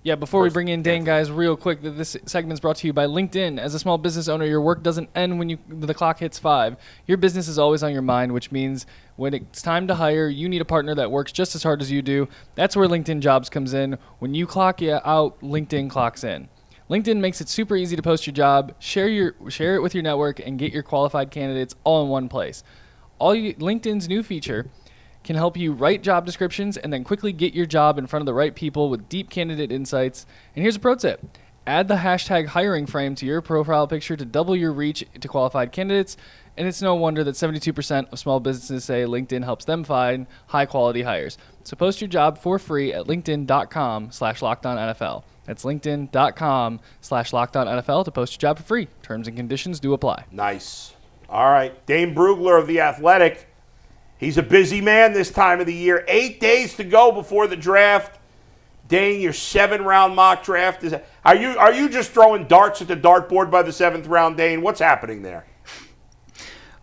Yeah, before we bring in Dane, guys, real quick, this segment is brought to you by LinkedIn. As a small business owner, your work doesn't end when the clock hits 5. Your business is always on your mind, which means when it's time to hire, you need a partner that works just as hard as you do. That's where LinkedIn Jobs comes in. When you clock out, LinkedIn clocks in. LinkedIn makes it super easy to post your job, share it with your network, and get your qualified candidates all in one place. LinkedIn's new feature can help you write job descriptions and then quickly get your job in front of the right people with deep candidate insights. And here's a pro tip. Add the hashtag hiring frame to your profile picture to double your reach to qualified candidates. And it's no wonder that 72% of small businesses say LinkedIn helps them find high-quality hires. So post your job for free at linkedin.com/LockedOnNFL. That's linkedin.com/LockedOnNFL to post your job for free. Terms and conditions do apply. Nice. All right. Dane Brugler of The Athletic. He's a busy man this time of the year. 8 days to go before the draft. Dane, your 7-round mock draft. Are you just throwing darts at the dartboard by the 7th round, Dane? What's happening there?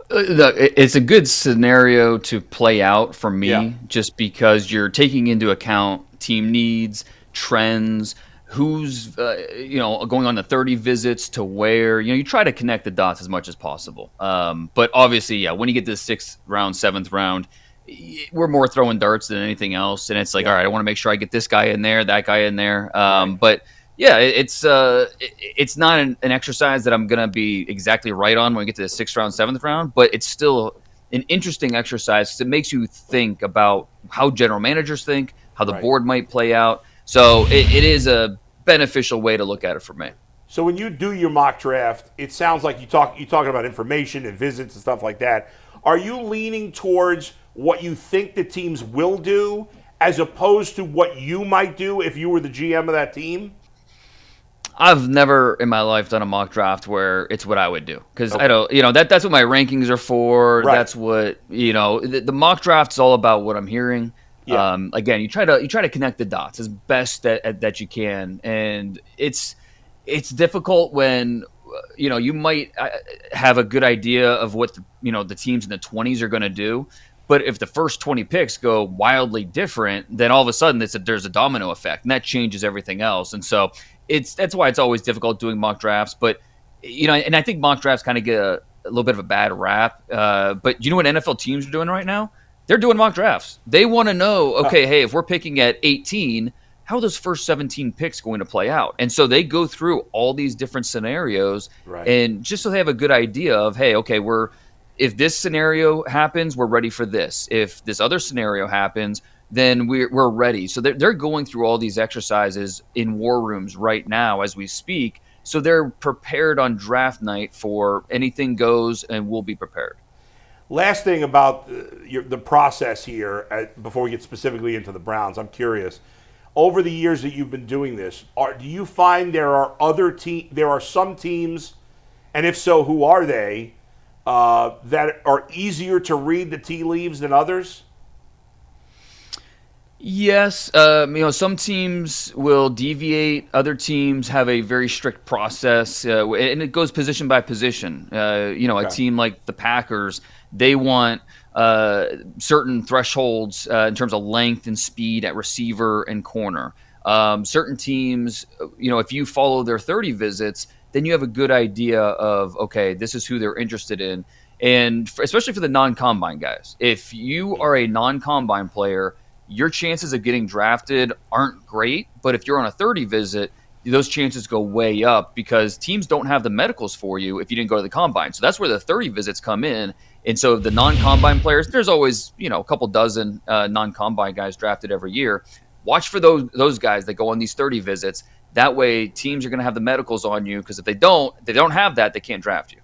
Look, it's a good scenario to play out for me, just because you're taking into account team needs, trends, who's going on the 30 visits to where. You try to connect the dots as much as possible. But obviously, when you get to the 6th round, 7th round, we're more throwing darts than anything else. And it's like, all right, I want to make sure I get this guy in there, that guy in there. But yeah, it's not an exercise that I'm going to be exactly right on when we get to the 6th round, 7th round, but it's still an interesting exercise because it makes you think about how general managers think, how the board might play out. So it is a beneficial way to look at it for me. So when you do your mock draft, it sounds like you're talking about information and visits and stuff like that. Are you leaning towards what you think the teams will do as opposed to what you might do if you were the GM of that team? I've never in my life done a mock draft where it's what I would do because I don't, that's what my rankings are for. Right. That's what, the mock draft is all about what I'm hearing. Yeah. Again, you try to connect the dots as best that you can, and it's difficult when you might have a good idea of what the teams in the 20s are going to do, but if the first 20 picks go wildly different, then all of a sudden there's a domino effect, and that changes everything else. And so that's why it's always difficult doing mock drafts. But and I think mock drafts kind of get a little bit of a bad rap. But you know what NFL teams are doing right now? They're doing mock drafts. They want to know, okay, hey, if we're picking at 18, how are those first 17 picks going to play out? And so they go through all these different scenarios, and just so they have a good idea of, hey, okay, if this scenario happens, we're ready for this. If this other scenario happens, then we're ready. So they're going through all these exercises in war rooms right now as we speak. So they're prepared on draft night for anything goes, and we'll be prepared. Last thing about the process here, before we get specifically into the Browns, I'm curious. Over the years that you've been doing this, do you find there are some teams, and if so, who are they, that are easier to read the tea leaves than others? Yes, some teams will deviate. Other teams have a very strict process, and it goes position by position. A team like the Packers, they want certain thresholds in terms of length and speed at receiver and corner. Certain teams, if you follow their 30 visits, then you have a good idea of, okay, this is who they're interested in. And especially for the non-combine guys, if you are a non-combine player, your chances of getting drafted aren't great. But if you're on a 30 visit, those chances go way up because teams don't have the medicals for you if you didn't go to the combine. So that's where the 30 visits come in. And so the non-combine players, there's always, a couple dozen non-combine guys drafted every year. Watch for those guys that go on these 30 visits. That way teams are going to have the medicals on you because if they don't have that, they can't draft you.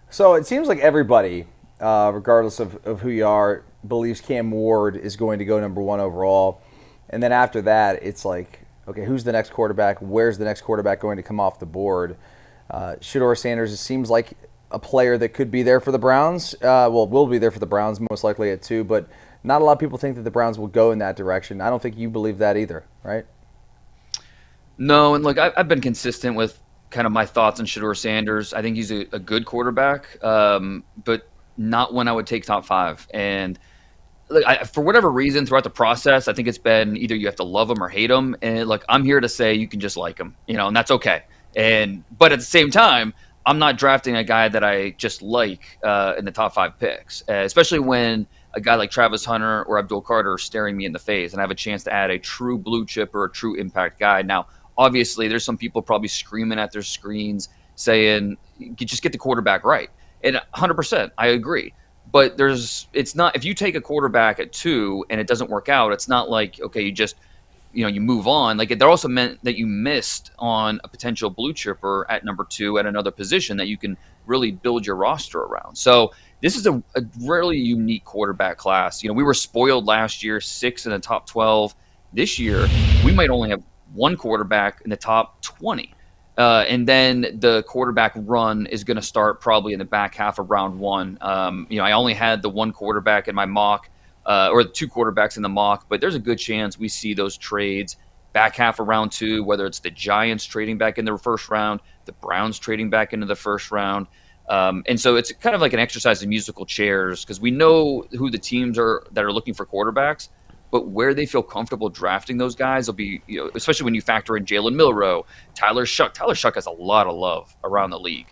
So it seems like everybody, regardless of who you are, believes Cam Ward is going to go number 1 overall. And then after that, it's like, okay, who's the next quarterback? Where's the next quarterback going to come off the board? Shedeur Sanders, it seems like a player that could be there for the Browns. Will be there for the Browns most likely at 2, but not a lot of people think that the Browns will go in that direction. I don't think you believe that either, right? No, and look, I've been consistent with kind of my thoughts on Shedeur Sanders. I think he's a good quarterback, but not one I would take top 5. And for whatever reason throughout the process, I think it's been either you have to love them or hate them. And look, I'm here to say you can just like them, and that's okay. But at the same time, I'm not drafting a guy that I just like in the top 5 picks, especially when a guy like Travis Hunter or Abdul Carter are staring me in the face and I have a chance to add a true blue chip or a true impact guy. Now, obviously, there's some people probably screaming at their screens saying, just get the quarterback right. And 100%, I agree. But it's not, if you take a quarterback at 2 and it doesn't work out, it's not like, okay, you move on. Like, that also meant that you missed on a potential blue chipper at number 2 at another position that you can really build your roster around. So this is a really unique quarterback class. We were spoiled last year, 6 in the top 12. This year, we might only have 1 quarterback in the top 20. And then the quarterback run is going to start probably in the back half of round 1. I only had the 1 quarterback in my mock, or 2 quarterbacks in the mock, but there's a good chance we see those trades back half of round 2, whether it's the Giants trading back in the first round, the Browns trading back into the first round. And so it's kind of like an exercise in musical chairs, because we know who the teams are that are looking for quarterbacks, but where they feel comfortable drafting those guys will be, especially when you factor in Jalen Milroe, Tyler Shuck. Tyler Shuck has a lot of love around the league,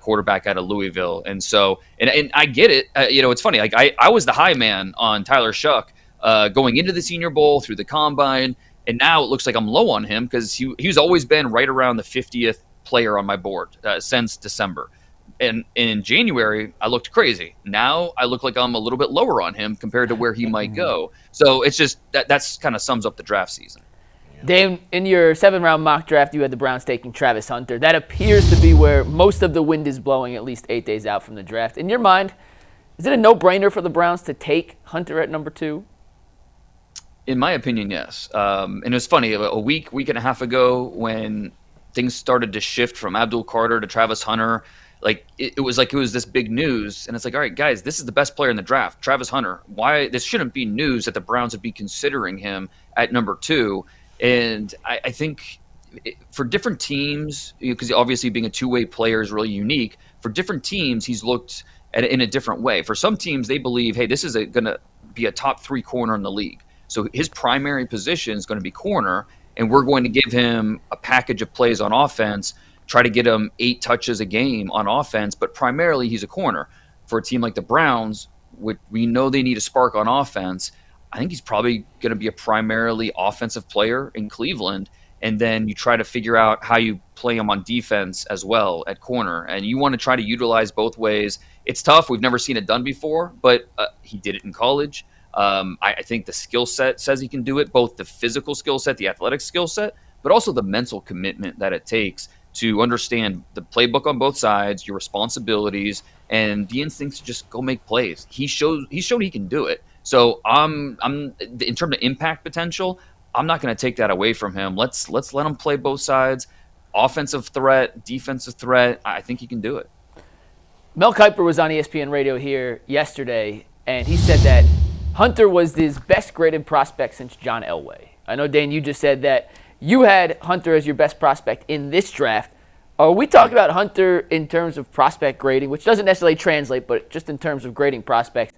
quarterback out of Louisville. And so, and I get it. It's funny. Like I was the high man on Tyler Shuck going into the Senior Bowl, through the Combine, and now it looks like I'm low on him because he's always been right around the 50th player on my board since December. And in January, I looked crazy. Now I look like I'm a little bit lower on him compared to where he might go. So it's just that's kind of sums up the draft season. Dane, in your 7th-round mock draft, you had the Browns taking Travis Hunter. That appears to be where most of the wind is blowing, at least 8 days out from the draft. In your mind, is it a no-brainer for the Browns to take Hunter at number 2? In my opinion, yes. And it was funny, a week and a half ago when things started to shift from Abdul Carter to Travis Hunter, like it was this big news, and it's like, all right, guys, this is the best player in the draft, Travis Hunter. Why this shouldn't be news that the Browns would be considering him at number 2? And I think for different teams, because obviously being a two-way player is really unique. For different teams, he's looked at it in a different way. For some teams, they believe, hey, this is going to be a top 3 corner in the league. So his primary position is going to be corner, and we're going to give him a package of plays on offense, try to get him 8 touches a game on offense, but primarily he's a corner. For a team like the Browns, we know they need a spark on offense. I think he's probably going to be a primarily offensive player in Cleveland, and then you try to figure out how you play him on defense as well at corner, and you want to try to utilize both ways. It's tough. We've never seen it done before, but he did it in college. I think the skill set says he can do it, both the physical skill set, the athletic skill set, but also the mental commitment that it takes to understand the playbook on both sides, your responsibilities, and the instincts to just go make plays. He showed he can do it. So I'm in terms of impact potential, I'm not going to take that away from him. Let's let him play both sides, offensive threat, defensive threat. I think he can do it. Mel Kiper was on ESPN Radio here yesterday, and he said that Hunter was his best graded prospect since John Elway. I know, Dane, you just said that you had Hunter as your best prospect in this draft. Are we talking about Hunter in terms of prospect grading, which doesn't necessarily translate, but just in terms of grading prospects,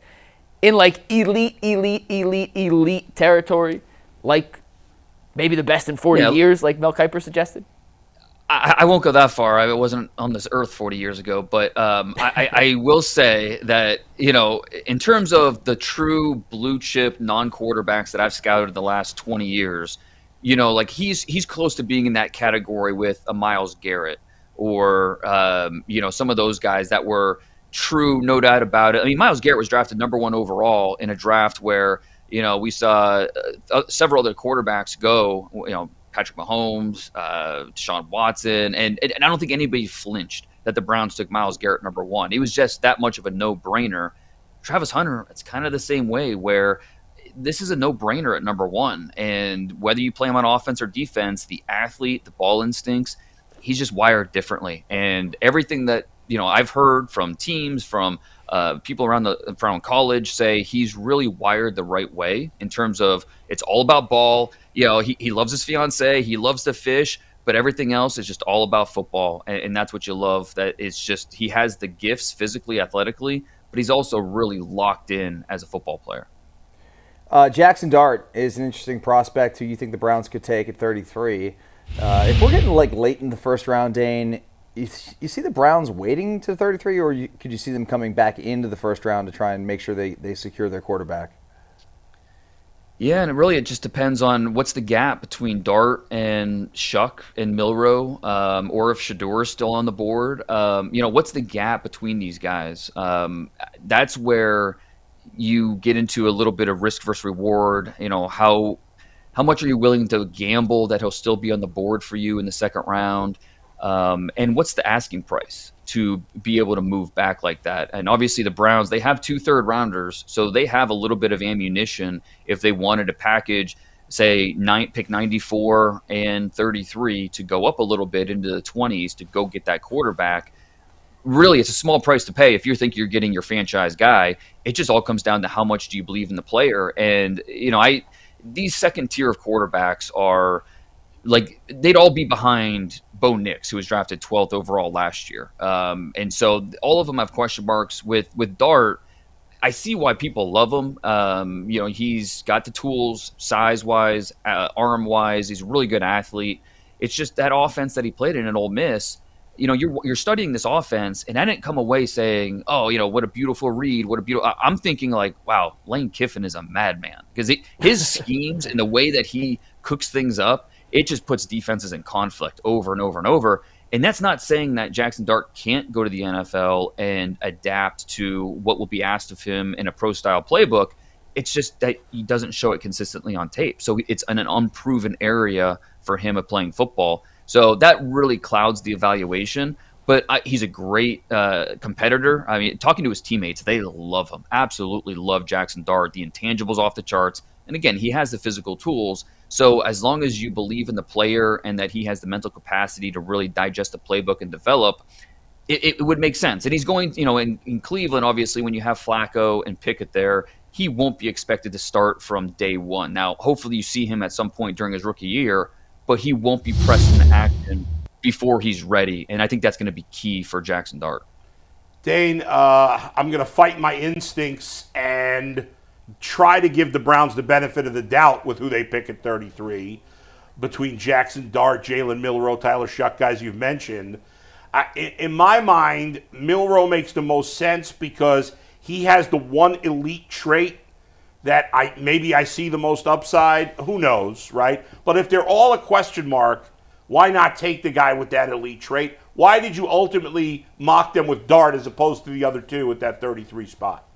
in like elite territory, like maybe the best in 40 years, like Mel Kiper suggested? I won't go that far. I wasn't on this earth 40 years ago, but I will say that, in terms of the true blue chip non-quarterbacks that I've scouted the last 20 years, like he's close to being in that category with a Myles Garrett or, some of those guys that were true, no doubt about it. I mean, Myles Garrett was drafted number 1 overall in a draft where, we saw several other quarterbacks go, Patrick Mahomes, Deshaun Watson, and I don't think anybody flinched that the Browns took Myles Garrett number 1. It was just that much of a no-brainer. Travis Hunter, it's kind of the same way, where this is a no-brainer at number 1, and whether you play him on offense or defense, the athlete, the ball instincts, he's just wired differently. And everything that I've heard from teams, from people around college, say he's really wired the right way in terms of it's all about ball. He loves his fiance, he loves to fish, but everything else is just all about football, and that's what you love. That it's just he has the gifts physically, athletically, but he's also really locked in as a football player. Jackson Dart is an interesting prospect who you think the Browns could take at 33. If we're getting like late in the first round, Dane, you see the Browns waiting to 33, or could you see them coming back into the first round to try and make sure they secure their quarterback? Yeah, and it just depends on what's the gap between Dart and Shuck and Milroe, or if Shador is still on the board. What's the gap between these guys? That's where you get into a little bit of risk versus reward. How much are you willing to gamble that he'll still be on the board for you in the second round? And what's the asking price to be able to move back like that? And obviously the Browns, they have 2 third-rounders, so they have a little bit of ammunition if they wanted to package, say, pick 94 and 33 to go up a little bit into the 20s to go get that quarterback. Really, it's a small price to pay if you think you're getting your franchise guy. It just all comes down to how much do you believe in the player. And, these second tier of quarterbacks are like, they'd all be behind Bo Nix, who was drafted 12th overall last year. And so all of them have question marks. With Dart, I see why people love him. He's got the tools size-wise, arm-wise. He's a really good athlete. It's just that offense that he played in at Ole Miss. You're studying this offense, and I didn't come away saying, oh, what a beautiful read. I'm thinking like, wow, Lane Kiffin is a madman, because his schemes and the way that he cooks things up, it just puts defenses in conflict over and over and over. And that's not saying that Jackson Dart can't go to the NFL and adapt to what will be asked of him in a pro-style playbook. It's just that he doesn't show it consistently on tape. So it's an unproven area for him of playing football. So that really clouds the evaluation. But he's a great competitor. I mean, talking to his teammates, they love him. Absolutely love Jackson Dart. The intangibles off the charts. And again, he has the physical tools. So as long as you believe in the player and that he has the mental capacity to really digest the playbook and develop, it would make sense. And he's going, in Cleveland, obviously, when you have Flacco and Pickett there, he won't be expected to start from day one. Now, hopefully you see him at some point during his rookie year, but he won't be pressed into action before he's ready. And I think that's going to be key for Jackson Dart. Dane, I'm going to fight my instincts and try to give the Browns the benefit of the doubt with who they pick at 33 between Jackson Dart, Jalen Milroe, Tyler Shuck, guys you've mentioned. In my mind, Milroe makes the most sense because he has the one elite trait that I see the most upside. Who knows, right? But if they're all a question mark, why not take the guy with that elite trait? Why did you ultimately mock them with Dart as opposed to the other two at that 33 spot?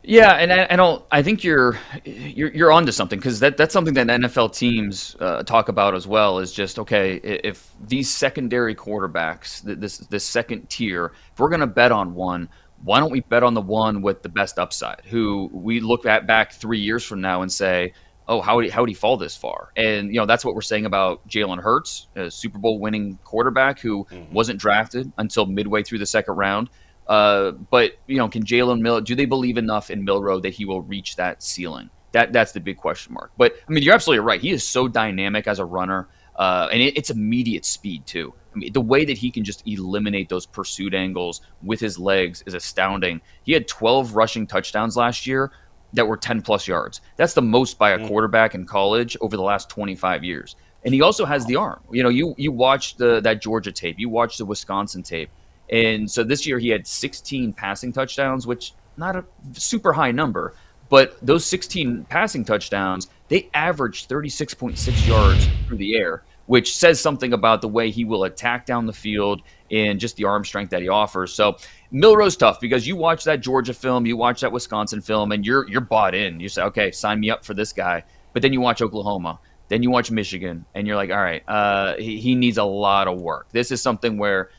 Yeah, and I think you're onto something, because that's something that NFL teams talk about as well. Is just, okay, if these secondary quarterbacks, this second tier, if we're going to bet on one, why don't we bet on the one with the best upside, who we look at back 3 years from now and say, oh, how would he fall this far? And that's what we're saying about Jalen Hurts, a Super Bowl winning quarterback who wasn't drafted until midway through the second round. But can Jalen Milroe, do they believe enough in Milroe that he will reach that ceiling? That's the big question mark. But I mean, you're absolutely right. He is so dynamic as a runner, and it's immediate speed too. I mean, the way that he can just eliminate those pursuit angles with his legs is astounding. He had 12 rushing touchdowns last year that were 10 plus yards. That's the most by a quarterback in college over the last 25 years. And he also has the arm. You watch that Georgia tape, you watch the Wisconsin tape. And so this year he had 16 passing touchdowns, which not a super high number, but those 16 passing touchdowns, they averaged 36.6 yards through the air, which says something about the way he will attack down the field and just the arm strength that he offers. So Milroe's tough, because you watch that Georgia film, you watch that Wisconsin film, and you're bought in. You say, okay, sign me up for this guy. But then you watch Oklahoma, then you watch Michigan, and you're like, all right, he needs a lot of work. This is something where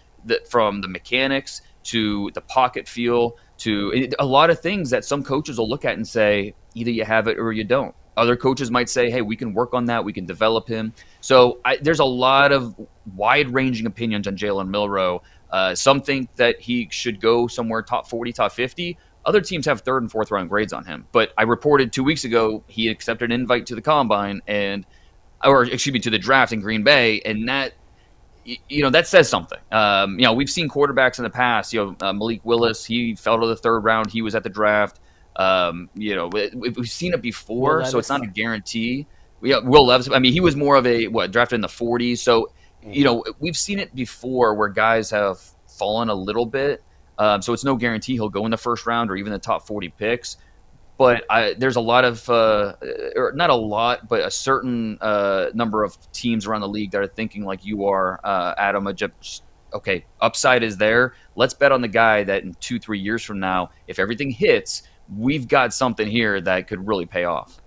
from the mechanics to the pocket feel to a lot of things that some coaches will look at and say, either you have it or you don't. Other coaches might say, hey, we can work on that. We can develop him. So there's a lot of wide-ranging opinions on Jalen Milroe. Some think that he should go somewhere top 40, top 50. Other teams have third and fourth round grades on him. But I reported 2 weeks ago he accepted an invite to the combine to the draft in Green Bay, and that says something. We've seen quarterbacks in the past. Malik Willis, he fell to the third round. He was at the draft. We've seen it before, so it's not a guarantee. Will Levis. I mean, he was more of a drafted in the 40s. So, we've seen it before where guys have fallen a little bit. So it's no guarantee he'll go in the first round or even the top 40 picks. But there's a lot of, or not a lot, but a certain number of teams around the league that are thinking like you are, Adam. Okay, upside is there. Let's bet on the guy that in 2-3 years from now, if everything hits, we've got something here that could really pay off.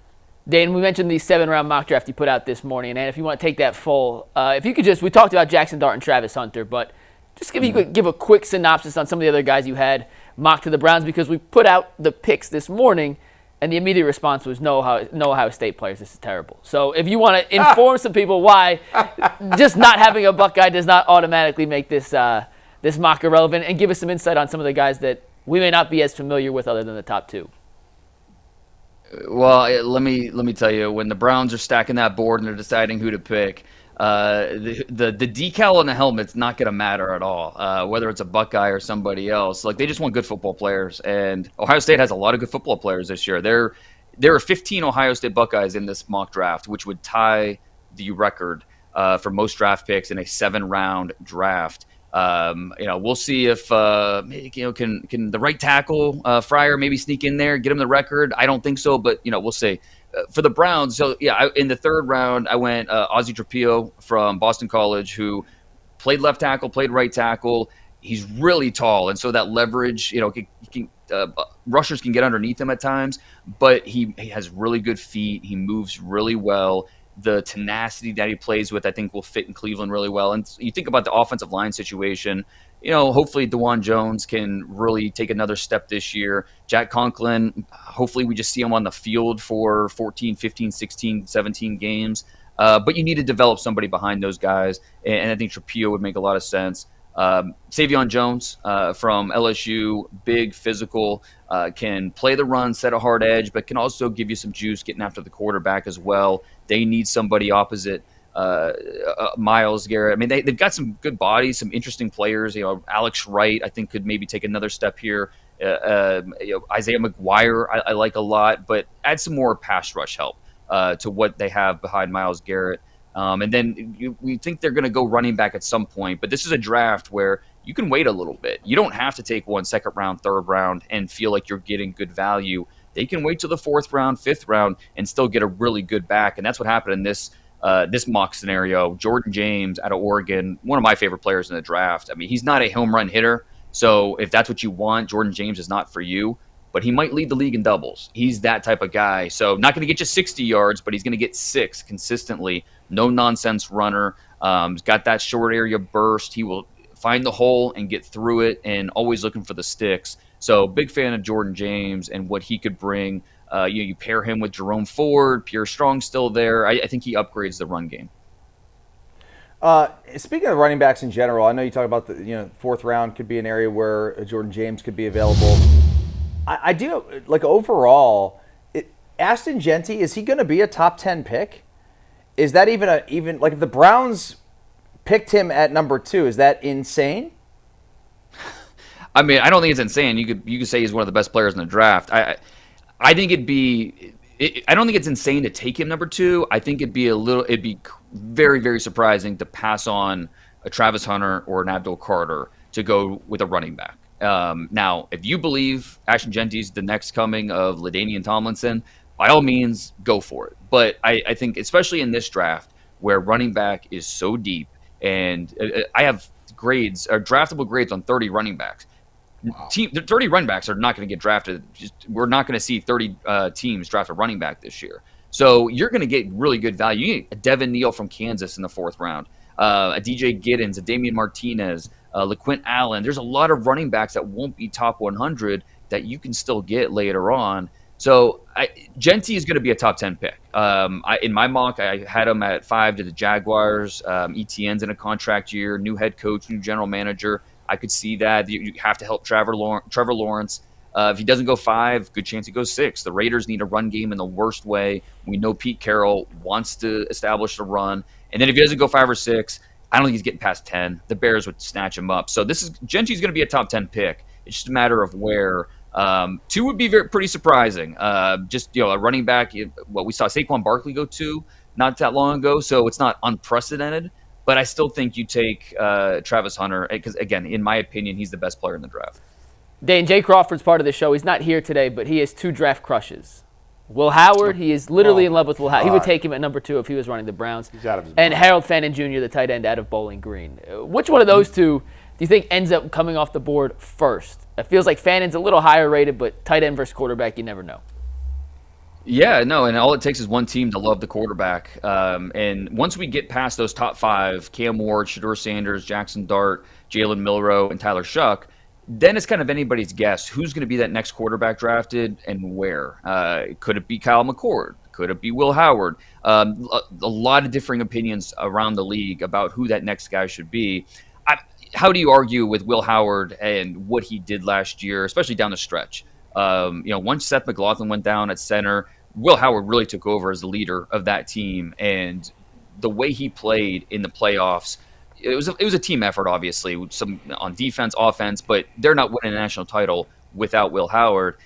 Dane, we mentioned the 7-round mock draft you put out this morning, and if you want to take that full, if you could we talked about Jackson Dart and Travis Hunter, but just if you could give a quick synopsis on some of the other guys you had mocked to the Browns, because we put out the picks this morning, and the immediate response was no Ohio State players. This is terrible. So if you want to inform some people why just not having a Buckeye does not automatically make this mock irrelevant, and give us some insight on some of the guys that we may not be as familiar with other than the top two. Well, let me tell you, when the Browns are stacking that board and they're deciding who to pick, the decal on the helmet's not going to matter at all, whether it's a Buckeye or somebody else. Like, they just want good football players, and Ohio State has a lot of good football players this year. There are 15 Ohio State Buckeyes in this mock draft, which would tie the record for most draft picks in a 7-round draft. We'll see if can the right tackle Fryer maybe sneak in there, get him the record. I don't think so, but we'll see. For the Browns, so in the 3rd round, I went Ozzie Trapillo from Boston College, who played left tackle, played right tackle. He's really tall, and so that leverage, rushers can get underneath him at times, but he has really good feet. He moves really well. The tenacity that he plays with, I think, will fit in Cleveland really well. And you think about the offensive line situation, hopefully DeJuan Jones can really take another step this year. Jack Conklin, hopefully we just see him on the field for 14, 15, 16, 17 games. But you need to develop somebody behind those guys, and I think Trapillo would make a lot of sense. Savion Jones from LSU, big, physical, can play the run, set a hard edge, but can also give you some juice getting after the quarterback as well. They need somebody opposite Myles Garrett. I mean, they've got some good bodies, some interesting players. Alex Wright, I think, could maybe take another step here. Isaiah McGuire, I like a lot, but add some more pass rush help to what they have behind Myles Garrett. And then we think they're going to go running back at some point. But this is a draft where you can wait a little bit. You don't have to take 1 second round, 3rd round, and feel like you're getting good value. They can wait till the 4th round, 5th round, and still get a really good back. And that's what happened in this mock scenario. Jordan James out of Oregon, one of my favorite players in the draft. I mean, he's not a home run hitter. So if that's what you want, Jordan James is not for you. But he might lead the league in doubles. He's that type of guy. So not going to get you 60 yards, but he's going to get 6 consistently. No-nonsense runner. He's got that short area burst. He will find the hole and get through it, and always looking for the sticks. So big fan of Jordan James and what he could bring. You pair him with Jerome Ford, Pierre Strong still there. I think he upgrades the run game. Speaking of running backs in general, I know you talk about the 4th round could be an area where Jordan James could be available. I do like overall. Ashton Jeanty, is he going to be a top 10 pick? Is that even like if the Browns picked him at number 2? Is that insane? I mean, I don't think it's insane. You could say he's one of the best players in the draft. I think I don't think it's insane to take him number 2. I think it'd be very, very surprising to pass on a Travis Hunter or an Abdul Carter to go with a running back. Now, if you believe Ashton Jeanty's the next coming of LaDainian Tomlinson, by all means, go for it. But I think, especially in this draft, where running back is so deep, and I have draftable grades on 30 running backs. Wow. 30 running backs are not going to get drafted. We're not going to see 30 teams draft a running back this year. So you're going to get really good value. You get a Devin Neal from Kansas in the 4th round, a DJ Giddens, a Damian Martinez, LaQuint Allen. There's a lot of running backs that won't be top 100 that you can still get later on. So Jeanty is going to be a top 10 pick. In my mock, I had him at 5 to the Jaguars. ETN's in a contract year, new head coach, new general manager. I could see that. You have to help Trevor Lawrence. If he doesn't go 5, good chance he goes 6. The Raiders need a run game in the worst way. We know Pete Carroll wants to establish the run. And then if he doesn't go 5 or 6, I don't think he's getting past 10. The Bears would snatch him up. So Jeanty's going to be a top 10 pick. It's just a matter of where. Two would be pretty surprising. Just a running back. What we saw Saquon Barkley go to not that long ago, so it's not unprecedented. But I still think you take Travis Hunter because, again, in my opinion, he's the best player in the draft. Dane, Jay Crawford's part of the show. He's not here today, but he has 2 draft crushes. Will Howard, he is literally in love with Will Howard. He would take him at number 2 if he was running the Browns. He's out of his and mind. Harold Fanon Jr., the tight end out of Bowling Green. Which one of those two do you think ends up coming off the board first? It feels like Fanon's a little higher rated, but tight end versus quarterback, you never know. Yeah, no, and all it takes is one team to love the quarterback. And once we get past those top 5, Cam Ward, Shedeur Sanders, Jackson Dart, Jalen Milroe, and Tyler Shuck, then it's kind of anybody's guess who's going to be that next quarterback drafted and where. Could it be Kyle McCord? Could it be Will Howard? A lot of differing opinions around the league about who that next guy should be. How do you argue with Will Howard and what he did last year, especially down the stretch? Once Seth McLaughlin went down at center, Will Howard really took over as the leader of that team, and the way he played in the playoffs, it was a team effort, obviously, some on defense, offense, but they're not winning a national title without Will Howard.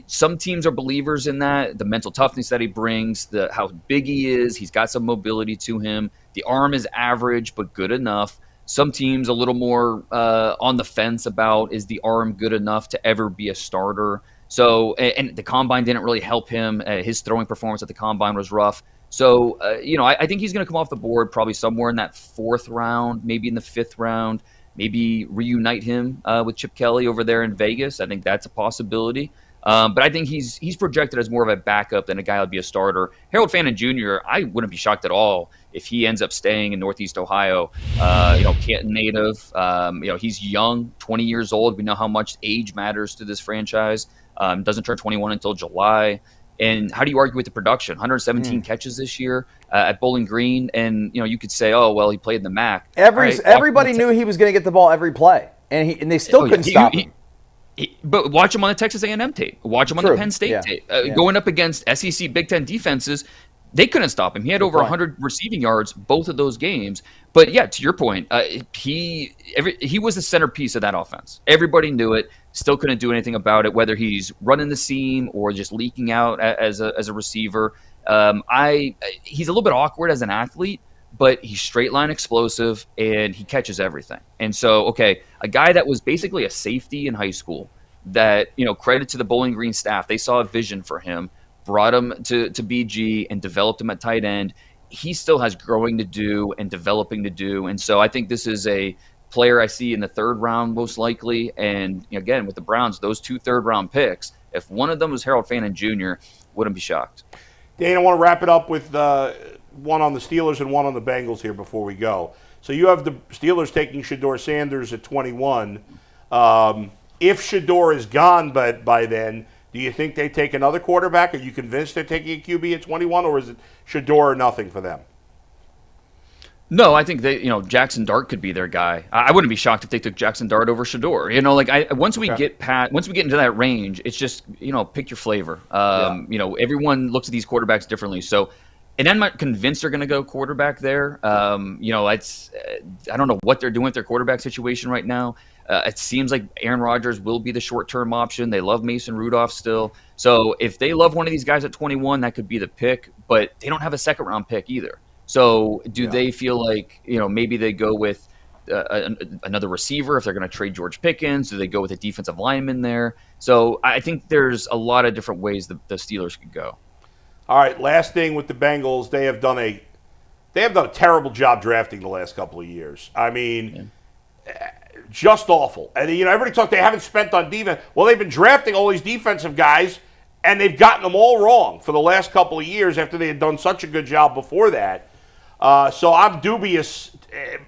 Some teams are believers in that, the mental toughness that he brings, how big he is. He's got some mobility to him. The arm is average, but good enough. Some teams a little more on the fence about, is the arm good enough to ever be a starter? So, and the combine didn't really help him. His throwing performance at the combine was rough. So, I think he's going to come off the board probably somewhere in that 4th round, maybe in the 5th round, maybe reunite him with Chip Kelly over there in Vegas. I think that's a possibility. But I think he's projected as more of a backup than a guy who'd be a starter. Harold Fanon Jr., I wouldn't be shocked at all if he ends up staying in Northeast Ohio. Canton native. He's young, 20 years old. We know how much age matters to this franchise. Doesn't turn 21 until July. And how do you argue with the production? 117 catches this year at Bowling Green, and you could say, oh well, he played in the MAC. Everybody knew he was going to get the ball every play, and they still couldn't stop him. But watch him on the Texas A&M tape. Watch him on the Penn State tape. Going up against SEC Big Ten defenses, they couldn't stop him. He had over 100 receiving yards both of those games. But yeah, to your point, he was the centerpiece of that offense. Everybody knew it. Still couldn't do anything about it, whether he's running the seam or just leaking out as a receiver. He's a little bit awkward as an athlete, but he's straight line explosive and he catches everything. And so, a guy that was basically a safety in high school that, credit to the Bowling Green staff, they saw a vision for him, brought him to BG and developed him at tight end. He still has growing to do and developing to do. And so I think this is a player I see in the 3rd round most likely. And again, with the Browns, those 2 3rd-round picks, if one of them was Harold Fanon Jr., wouldn't be shocked. Dane, I want to wrap it up with one on the Steelers and one on the Bengals here before we go. So you have the Steelers taking Shedeur Sanders at 21. If Shedeur is gone by then, do you think they take another quarterback? Are you convinced they're taking a QB at 21, or is it Shedeur or nothing for them? No, I think Jackson Dart could be their guy. I wouldn't be shocked if they took Jackson Dart over Shedeur. Once we get into that range, it's just pick your flavor. Everyone looks at these quarterbacks differently. So, and I'm not convinced they're going to go quarterback there. I don't know what they're doing with their quarterback situation right now. It seems like Aaron Rodgers will be the short-term option. They love Mason Rudolph still. So if they love one of these guys at 21, that could be the pick. But they don't have a second-round pick either. So do they feel like, maybe they go with another receiver if they're going to trade George Pickens? Do they go with a defensive lineman there? So I think there's a lot of different ways the Steelers could go. All right, last thing with the Bengals, they have done a terrible job drafting the last couple of years. I mean, just awful. And everybody talks they haven't spent on defense. Well, they've been drafting all these defensive guys, and they've gotten them all wrong for the last couple of years after they had done such a good job before that. So I'm dubious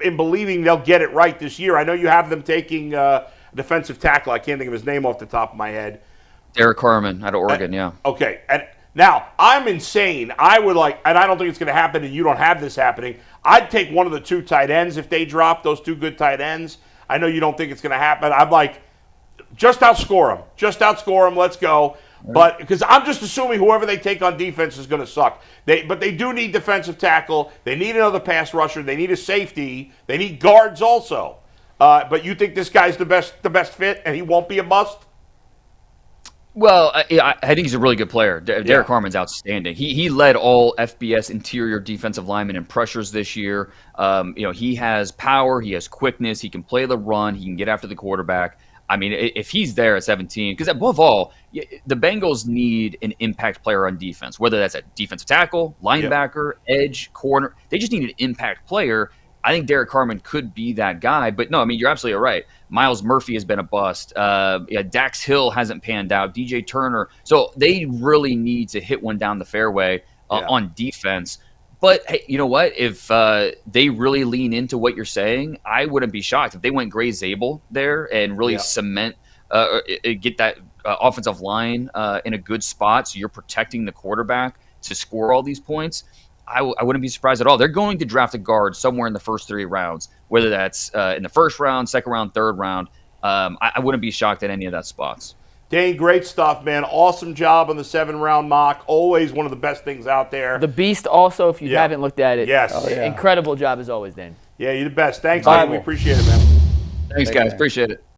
in believing they'll get it right this year. I know you have them taking defensive tackle. I can't think of his name off the top of my head. Derek Harmon out of Oregon, yeah. Okay, and now I'm insane. I would and I don't think it's going to happen, and you don't have this happening. I'd take one of the 2 tight ends if they drop those 2 good tight ends. I know you don't think it's going to happen. I'm like, just outscore them. Just outscore them. Let's go. But because I'm just assuming whoever they take on defense is going to suck. But they do need defensive tackle. They need another pass rusher. They need a safety. They need guards also. But you think this guy's the best fit, and he won't be a bust? Well, I think he's a really good player. Derek Harmon's outstanding. He led all FBS interior defensive linemen in pressures this year. He has power, he has quickness, he can play the run, he can get after the quarterback. I mean, if he's there at 17, because above all, the Bengals need an impact player on defense, whether that's a defensive tackle, linebacker, edge, corner. They just need an impact player. I think Derek Harmon could be that guy. But no, I mean, you're absolutely right. Miles Murphy has been a bust. Dax Hill hasn't panned out. DJ Turner. So they really need to hit one down the fairway on defense. But hey, you know what? If they really lean into what you're saying, I wouldn't be shocked if they went Gray Zabel there and really cement, get that offensive line in a good spot. So you're protecting the quarterback to score all these points. I wouldn't be surprised at all. They're going to draft a guard somewhere in the first 3 rounds, whether that's in the first round, second round, third round. I wouldn't be shocked at any of that spots. Dane, great stuff, man. Awesome job on the 7-round mock. Always one of the best things out there. The Beast also, if you haven't looked at it. Yes. Incredible job as always, Dane. Yeah, you're the best. Thanks, Dane. We appreciate it, man. Thanks, guys. Appreciate it.